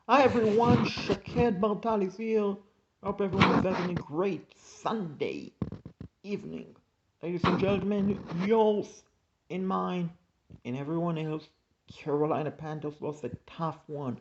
Hi everyone, Shaked Bartal is here. Hope everyone is having a great Sunday evening. Ladies and gentlemen, yours and mine and everyone else, Carolina Panthers lost a tough one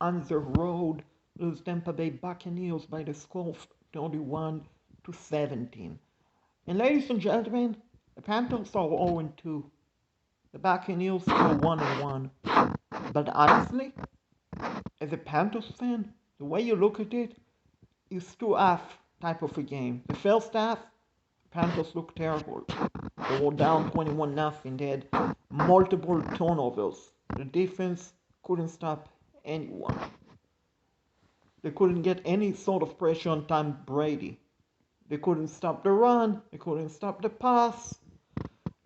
on the road. Those Tampa Bay Buccaneers by the score of 31-17. And ladies and gentlemen, the Panthers are 0-2. The Buccaneers are 1-1. But honestly, as a Panthers fan, the way you look at it is two half type of a game. The first half, Panthers looked terrible. They were down 21 nothing. They had multiple turnovers. The defense couldn't stop anyone. They couldn't get any sort of pressure on Tom Brady. They couldn't stop the run. They couldn't stop the pass.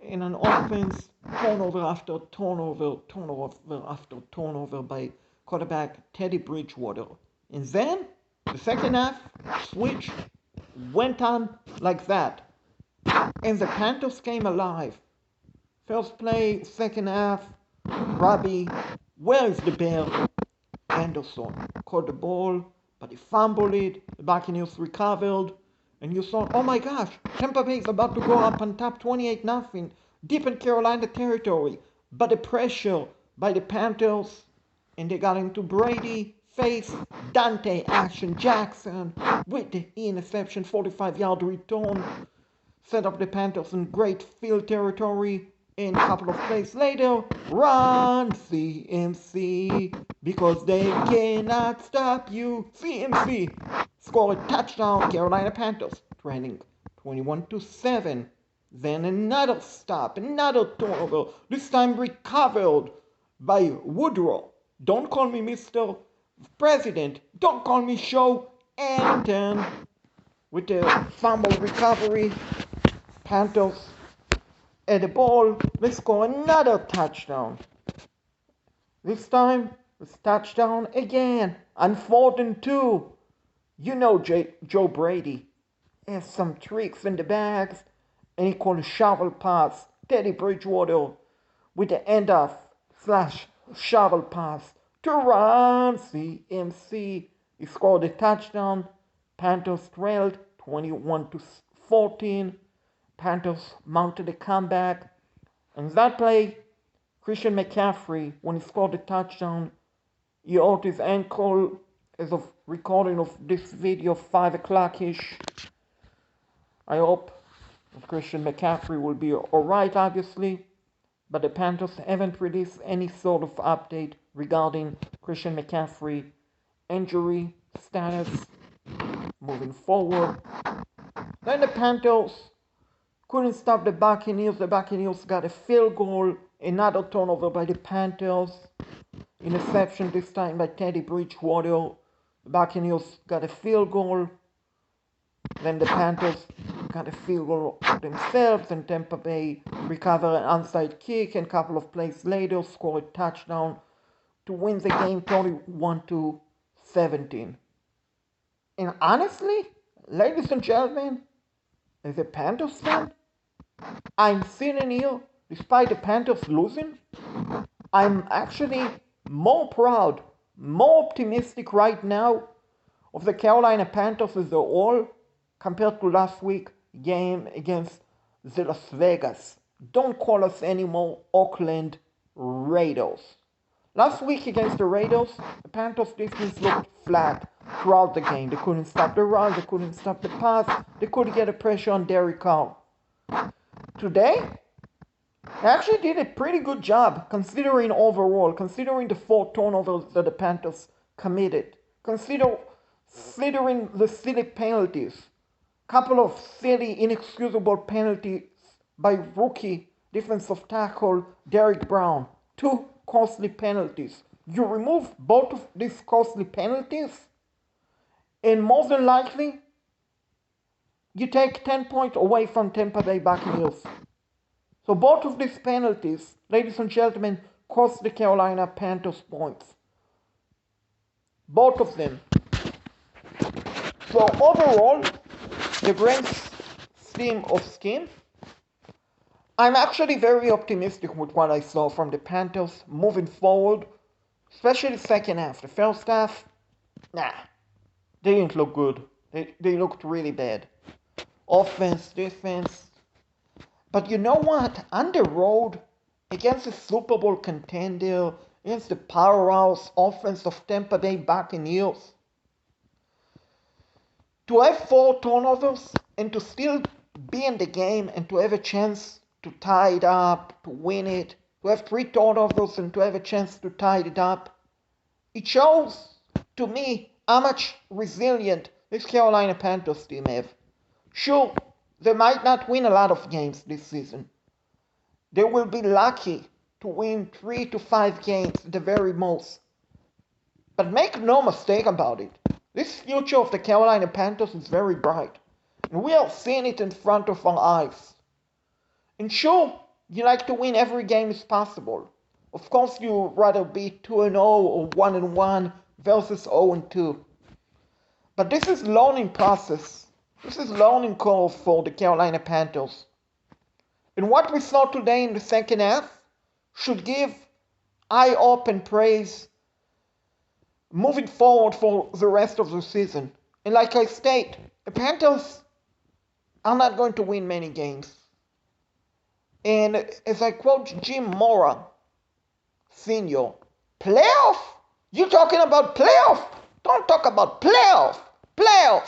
In an offense, turnover after turnover, turnover after turnover by quarterback Teddy Bridgewater. And then the second half switch went on like that. And the Panthers came alive. First play, second half, Robbie, where is the bear? Anderson caught the ball, but he fumbled it. The Buccaneers recovered. And you thought, oh my gosh, Tampa Bay is about to go up on top 28-0, deep in Carolina territory. But the pressure by the Panthers, and they got into Brady, face Dante Action Jackson with the interception, 45-yard return, set up the Panthers in great field territory. And a couple of plays later, run CMC, because they cannot stop you. CMC score a touchdown, Carolina Panthers trending 21-7. Then another stop, another turnover, this time recovered by Woodrow. Don't call me Mr. President, don't call me Show Anton. With the fumble recovery, Panthers at the ball, they score another touchdown. This time, it's touchdown again on 4th and 2. You know Joe Brady has some tricks in the bags, and he called a shovel pass. Teddy Bridgewater with the end off slash shovel pass to run CMC. He scored a touchdown. Panthers trailed 21-14. Panthers mounted a comeback. And that play, Christian McCaffrey, when he scored a touchdown, he hurt his ankle as of recording of this video 5 o'clock-ish. I hope Christian McCaffrey will be alright, obviously. But the Panthers haven't released any sort of update regarding Christian McCaffrey injury status moving forward. Then the Panthers couldn't stop the Buccaneers. The Buccaneers got a field goal, another turnover by the Panthers. Interception this time by Teddy Bridgewater. The Buccaneers got a field goal. Then the Panthers got a field goal themselves, and Tampa Bay recovered an onside kick, and a couple of plays later scored a touchdown to win the game 31-17. And honestly, ladies and gentlemen, as a Panthers fan, I'm sitting here, despite the Panthers losing, I'm actually more proud, more optimistic right now of the Carolina Panthers as a whole compared to last week's game against the Las Vegas. Don't call us anymore Oakland Raiders. Last week against the Raiders, the Panthers defense looked flat throughout the game. They couldn't stop the run, they couldn't stop the pass, they couldn't get a pressure on Derek Carr. Today, they actually did a pretty good job considering overall, considering the 4 turnovers that the Panthers committed, considering the silly penalties, couple of silly, inexcusable penalties by rookie defensive tackle Derek Brown. 2 costly penalties. You remove both of these costly penalties, and more than likely, you take 10 points away from Tampa Bay Buccaneers. So both of these penalties, ladies and gentlemen, cost the Carolina Panthers points. Both of them. So overall, the grand scheme of scheme, I'm actually very optimistic with what I saw from the Panthers moving forward. especially the second half. The first half, nah, they didn't look good. They looked really bad. Offense, defense. But you know what? On the road, against the Super Bowl contender, against the powerhouse offense of Tampa Bay Buccaneers, to have 4 turnovers and to still be in the game and to have a chance to tie it up, to win it, to have 3 turnovers and to have a chance to tie it up, it shows to me how much resilient this Carolina Panthers team have. Sure, they might not win a lot of games this season. They will be lucky to win 3 to 5 games at the very most. But make no mistake about it, this future of the Carolina Panthers is very bright. And we are seeing it in front of our eyes. And sure, you like to win every game as possible. Of course, you'd rather be 2-0 or 1-1 versus 0-2. But this is learning process. This is learning curve for the Carolina Panthers. And what we saw today in the second half should give eye up and praise moving forward for the rest of the season. And like I state, the Panthers are not going to win many games. And as I quote Jim Mora, Senior, playoff? You talking about playoff? Don't talk about playoff. Playoff.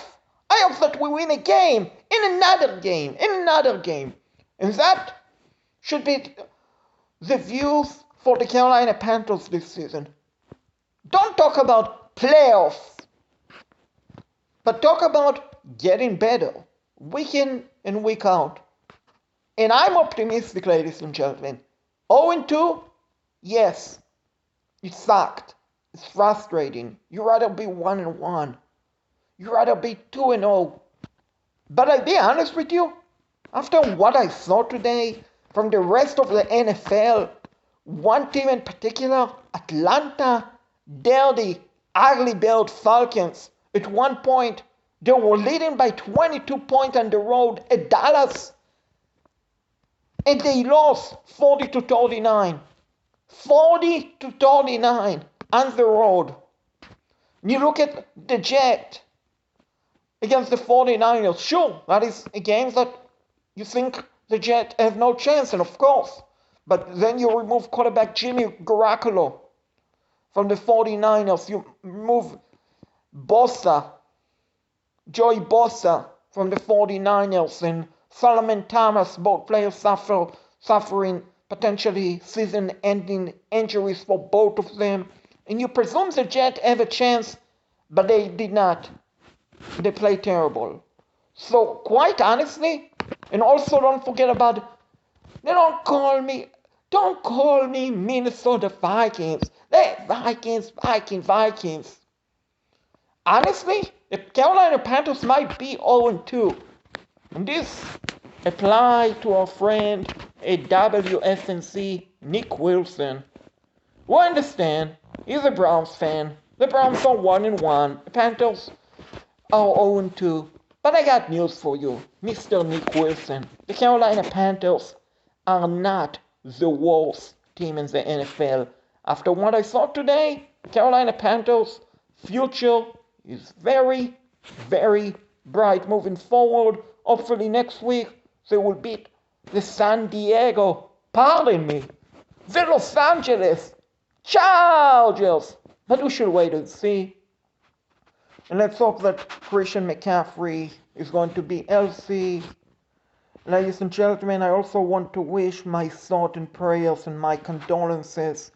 I hope that we win a game, in another game, in another game. And that should be the views for the Carolina Panthers this season. Don't talk about playoffs, but talk about getting better, week in and week out. And I'm optimistic, ladies and gentlemen. 0-2, yes, it sucked. It's frustrating. You'd rather be 1-1. You'd rather be 2-0. But I'll be honest with you, after what I saw today from the rest of the NFL, one team in particular, Atlanta, they're the ugly-built Falcons. At one point, they were leading by 22 points on the road at Dallas, and they lost 40-39. 40-39 on the road. You look at the Jets against the 49ers. Sure, that is a game that you think the Jets have no chance, and of course. But then you remove quarterback Jimmy Garoppolo from the 49ers. You remove Joey Bosa from the 49ers, and Solomon Thomas, both players suffering potentially season-ending injuries for both of them. And you presume the Jets have a chance, but they did not. They played terrible. So quite honestly, and also don't forget about, don't call me Minnesota Vikings. They Vikings. Honestly, the Carolina Panthers might be 0-2. And this apply to our friend at WFNC, Nick Wilson. We understand, he's a Browns fan. The Browns are 1-1. The Panthers are 0-2. But I got news for you, Mr. Nick Wilson. The Carolina Panthers are not the worst team in the NFL. After what I saw today, Carolina Panthers' future is very, very bright moving forward. Hopefully next week they will beat the the Los Angeles Chargers. But we should wait and see. And let's hope that Christian McCaffrey is going to be healthy. Ladies and gentlemen, I also want to wish my thoughts and prayers and my condolences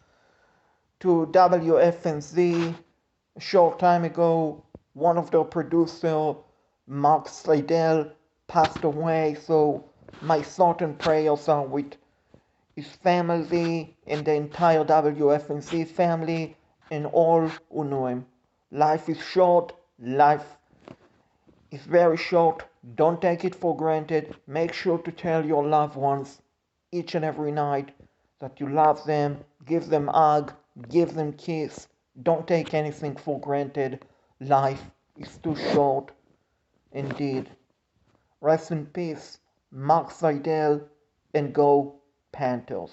to WFNZ. A short time ago, one of their producers, Mark Slidell, passed away. So my thoughts and prayers are with his family and the entire WFNZ family and all who know him. Life is short. Life is very short. Don't take it for granted. Make sure to tell your loved ones each and every night that you love them. Give them a hug. Give them a kiss. Don't take anything for granted. Life is too short. Indeed. Rest in peace, Mark Seidel, and go Panthers.